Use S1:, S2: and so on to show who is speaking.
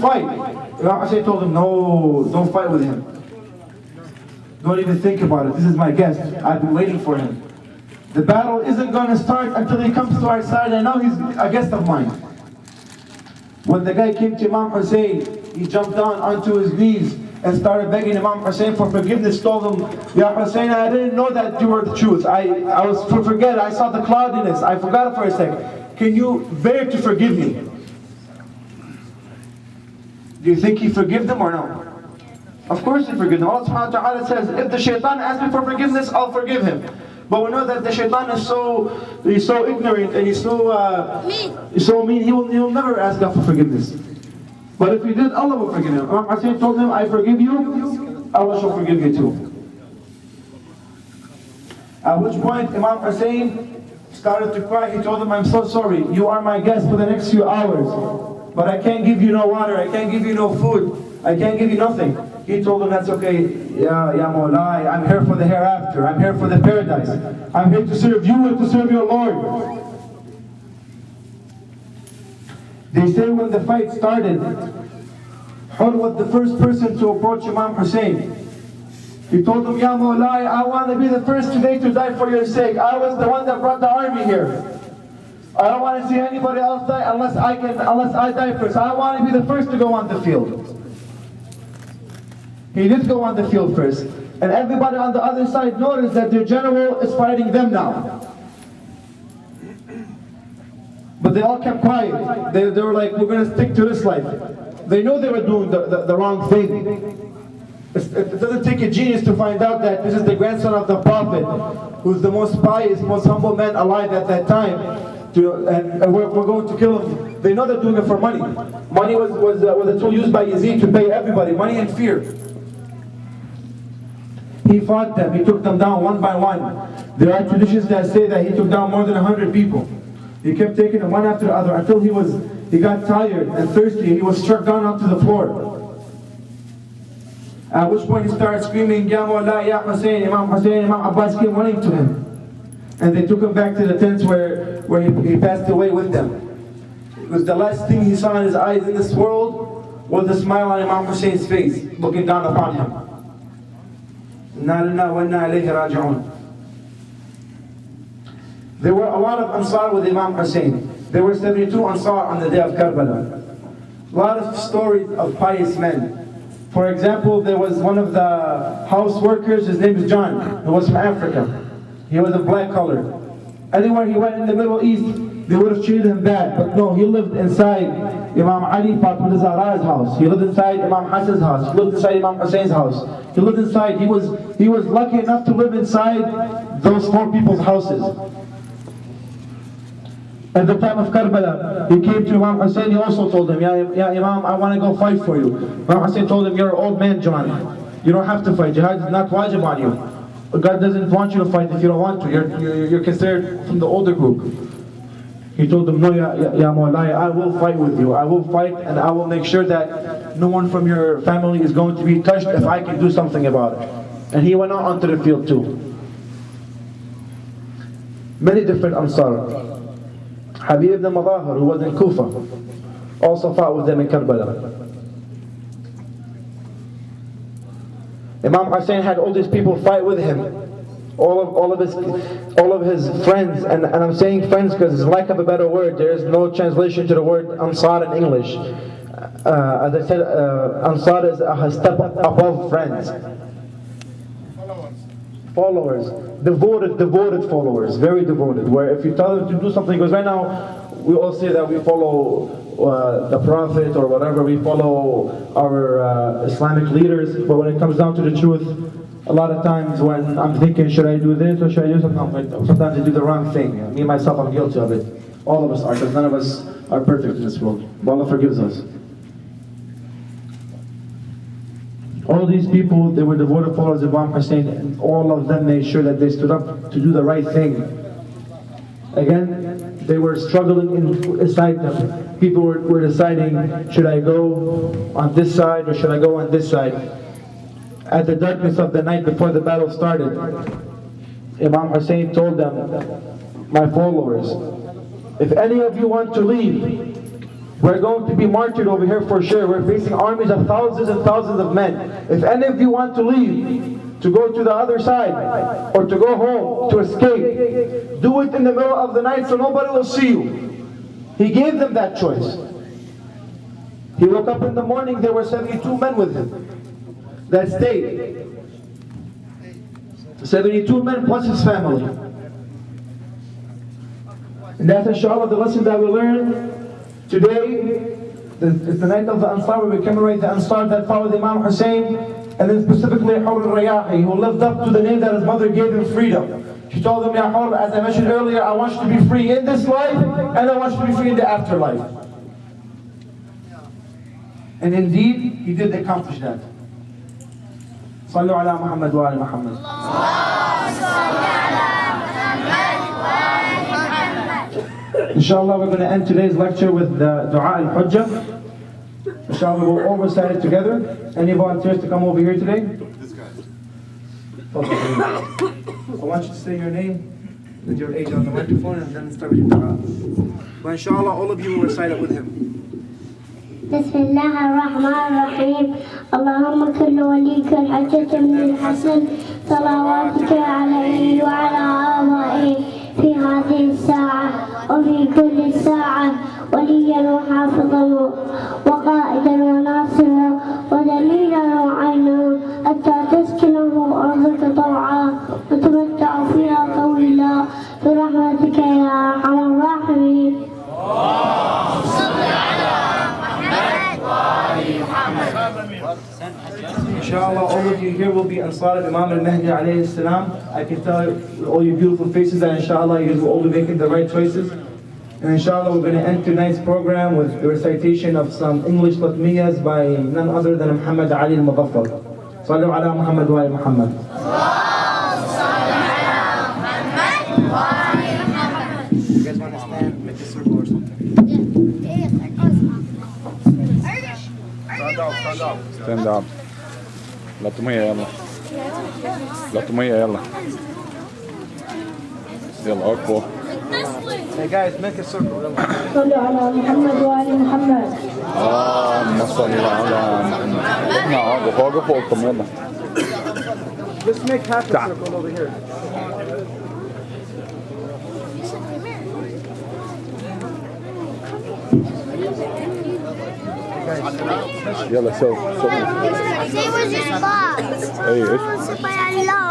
S1: fight. Imam Hussein told him, no, don't fight with him. Don't even think about it. This is my guest. I've been waiting for him. The battle isn't going to start until he comes to our side. I know he's a guest of mine. When the guy came to Imam Hussein, he jumped down onto his knees and started begging Imam Hussein for forgiveness. Told him, Ya Hussein, I didn't know that you were the truth. I was forget. I saw the cloudiness. I forgot it for a second. Can you bear to forgive me? Do you think he forgave them or no? Of course he forgave them. Allah subhanahu wa ta'ala says, if the shaitan asks me for forgiveness, I'll forgive him. But we know that the shaitan is so ignorant and he's so mean, he will never ask God for forgiveness. But if he did, Allah will forgive him. Imam Hussein told him, I forgive you, Allah shall forgive you too. At which point Imam Hussein started to cry. He told him, I'm so sorry, you are my guest for the next few hours, but I can't give you no water, I can't give you no food, I can't give you nothing. He told him, that's okay, Ya Mawlai, I'm here for the hereafter, I'm here for the paradise. I'm here to serve you and to serve your Lord. They say when the fight started, Hur was the first person to approach Imam Hussein. He told him, Ya Mawlai, I want to be the first today to die for your sake. I was the one that brought the army here. I don't want to see anybody else die unless I die first. I want to be the first to go on the field. He did go on the field first. And everybody on the other side noticed that their general is fighting them now. But they all kept quiet. They were like, we're going to stick to this life. They know they were doing the wrong thing. It doesn't take a genius to find out that this is the grandson of the Prophet, who's the most pious, most humble man alive at that time. And we're going to kill him. They know they're doing it for money. Money was a tool used by Yazid to pay everybody. Money and fear. He fought them. He took them down one by one. There are traditions that say that he took down more than 100 people. He kept taking them one after the other until he got tired and thirsty. He was struck down onto the floor. At which point he started screaming, Ya Mawla, Ya Hussein, Imam Abbas came running to him. And they took him back to the tents where he passed away with them. It was the last thing he saw in his eyes in this world was the smile on Imam Hussein's face, looking down upon him. There were a lot of Ansar with Imam Hussein. There were 72 Ansar on the day of Karbala. A lot of stories of pious men. For example, there was one of the house workers, his name is John, who was from Africa. He was a black color. Anywhere he went in the Middle East, they would have treated him bad. But no, he lived inside Imam Ali Fatima Zahra's house. He lived inside Imam Hassan's house. He lived inside Imam Hussein's house. He lived inside, he was lucky enough to live inside those four people's houses. At the time of Karbala, he came to Imam Hussein. He also told him, Ya Imam, I want to go fight for you. Imam Hussein told him, you're an old man, John. You don't have to fight. Jihad is not wajib on you. God doesn't want you to fight if you don't want to. You're considered from the older group. He told him, no, Ya Mawlai, I will fight with you. I will fight and I will make sure that no one from your family is going to be touched if I can do something about it. And he went out onto the field too. Many different Ansar. Habib ibn Madahir, who was in Kufa, also fought with them in Karbala. Imam Hussein had all these people fight with him, all of his friends, and I'm saying friends because lack of a better word, there is no translation to the word Ansar in English. As I said, Ansar is a step above friends. Followers, devoted followers, very devoted, where if you tell them to do something, because right now we all say that we follow the Prophet or whatever, we follow our Islamic leaders, but when it comes down to the truth, a lot of times when I'm thinking, should I do this or should I do something, sometimes I do the wrong thing. Me, myself, I'm guilty of it. All of us are, because none of us are perfect in this world. But Allah forgives us. All these people, they were devoted followers of Imam Hussein, and all of them made sure that they stood up to do the right thing. Again, they were struggling inside them. People were deciding, should I go on this side or should I go on this side? At the darkness of the night before the battle started, Imam Hussein told them, my followers, if any of you want to leave, We're going to be martyred over here for sure. We're facing armies of thousands and thousands of men. If any of you want to leave, to go to the other side, or to go home, to escape, do it in the middle of the night so nobody will see you. He gave them that choice. He woke up in the morning, there were 72 men with him that stayed. 72 men plus his family. And that's inshallah the lesson that we learned today. It's the night of the Ansar, where we commemorate the Ansar that followed Imam Hussein, and then specifically Hur al-Riyahi, who lived up to the name that his mother gave him, freedom. She told him, Ya Hur, as I mentioned earlier, I want you to be free in this life, and I want you to be free in the afterlife. And indeed, he did accomplish that. Sallu ala Muhammad wa ala Muhammad. Inshallah, we're going to end today's lecture with the Dua al-Hujjah. Inshallah, we'll all recite it together. Any volunteers to come over here today? This guy. I want you to say your name with your age on the microphone and then start with your dua. But inshallah, all of you will recite it with him.
S2: بسم الله الرحمن الرحيم اللهم كل وليك الحجة من الحسن صلواتك عليه وعلى آبائه في هذه الساعة وفي كل ساعة وليا وحافظا وقائدا وناصرا ودليلا وعينا حتى تسكنه أرضك طوعا وتمتع فيها طويلا برحمتك يا أرحم الراحمين.
S1: Inshallah, all of you here will be Ansar of Imam al-Mahdi alayhi salam. I can tell all your beautiful faces that inshallah you will all be making the right choices. And inshallah we're going to end tonight's program with the recitation of some English latmiyas by none other than Muhammad Ali al-Mudaffar. Sallu ala Muhammad wa ala Muhammad. You guys want to stand, make a circle or something?
S3: Stand up. لطمية يلا. لطمية يلا. يلا أكبر.
S1: Hey guys, make a circle.
S2: صلوا على محمد وآل محمد.
S3: اللهم صل على محمد. نعم وفوق فوقكم يلا.
S1: Let's make half a circle over here.
S3: يلا سوي.
S2: They were just bombs.
S3: اي ايش؟
S2: سبحان الله